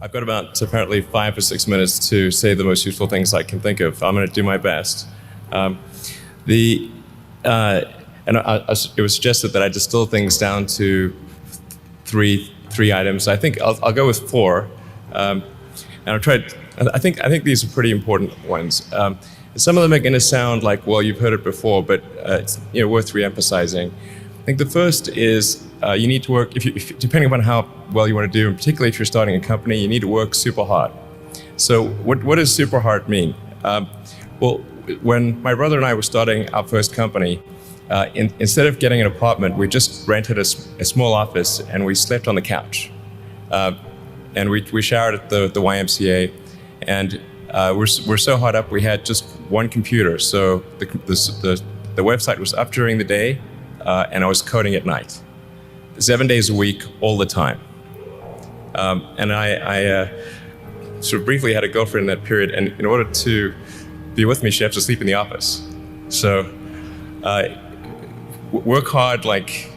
I've got about apparently 5 or 6 minutes to say the most useful things I can think of. I'm going to do my best. Um, the it was suggested that I distill things down to three items. I think I'll go with four, and I'll try. I think these are pretty important ones. Some of them are going to sound like, well, you've heard it before, but it's worth re-emphasizing. I think the first is you need to work, depending upon how well you want to do, and particularly if you're starting a company, you need to work super hard. So what does super hard mean? Well, when my brother and I were starting our first company, instead of getting an apartment, we just rented a small office and we slept on the couch. And we showered at the YMCA, and we're so hot up we had just one computer. So the website was up during the day, and I was coding at night, 7 days a week, all the time. And I sort of briefly had a girlfriend in that period, and in order to be with me, she had to sleep in the office. So work hard, like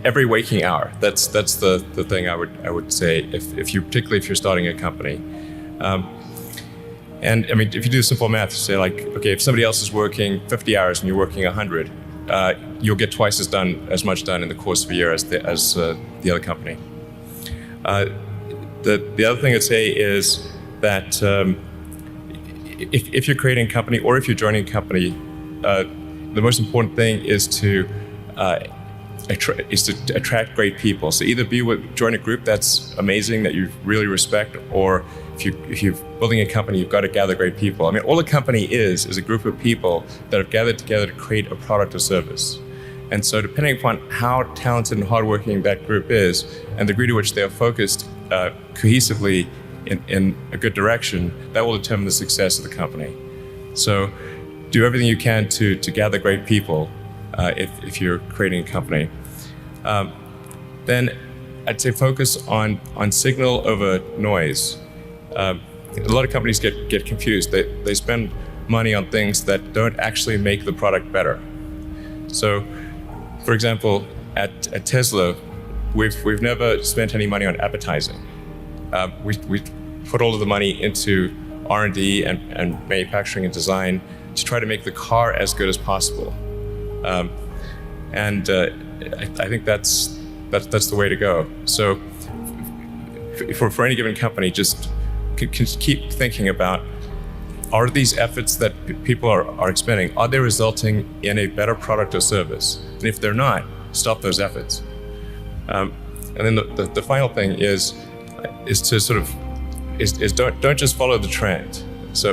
every waking hour. That's the thing I would say particularly if you're starting a company. And if you do simple math, you say like, okay, if somebody else is working 50 hours and you're working 100, you'll get twice as much done in the course of a year as the other company. The other thing I'd say is that if you're creating a company or if you're joining a company, the most important thing is to attract great people. So either join a group that's amazing, that you really respect, or if you're building a company, you've got to gather great people. All a company is a group of people that have gathered together to create a product or service. And so depending upon how talented and hardworking that group is, and the degree to which they are focused cohesively in a good direction, that will determine the success of the company. So do everything you can to gather great people if you're creating a company. Then I'd say focus on signal over noise. A lot of companies get confused. They spend money on things that don't actually make the product better. So, for example, at Tesla, we've never spent any money on advertising. We put all of the money into R&D and manufacturing and design to try to make the car as good as possible. I think that's the way to go. So for any given company, just keep thinking about, are these efforts that people are expending, are they resulting in a better product or service? And if they're not, stop those efforts. And then the final thing is to sort of don't just follow the trend. So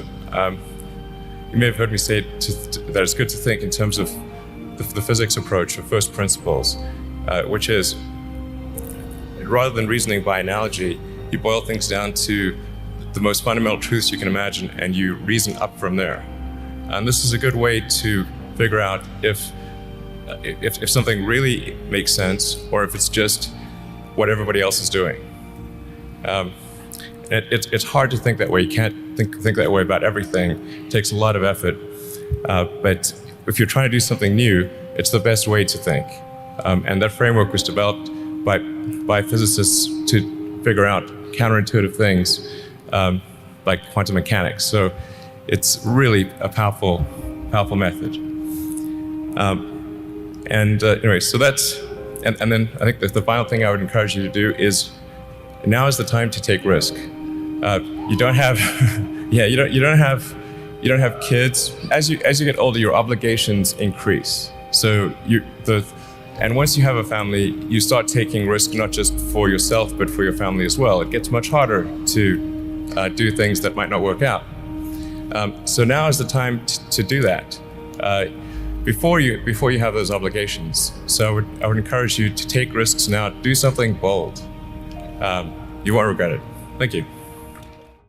you may have heard me say that it's good to think in terms of the physics approach of first principles, which is, rather than reasoning by analogy, you boil things down to the most fundamental truths you can imagine, and you reason up from there. And this is a good way to figure out if something really makes sense, or if it's just what everybody else is doing. It's hard to think that way. You can't think that way about everything. It takes a lot of effort. But if you're trying to do something new, it's the best way to think. And that framework was developed by physicists to figure out counterintuitive things, like quantum mechanics. So it's really a powerful method. Anyway, so that's, and then I think the final thing I would encourage you to do is, now is the time to take risk. You don't have, you don't have kids. As you get older, your obligations increase. So and once you have a family, you start taking risk not just for yourself, but for your family as well. It gets much harder to do things that might not work out. So now is the time to do that before you have those obligations. So I would encourage you to take risks now. Do something bold. You won't regret it. Thank you.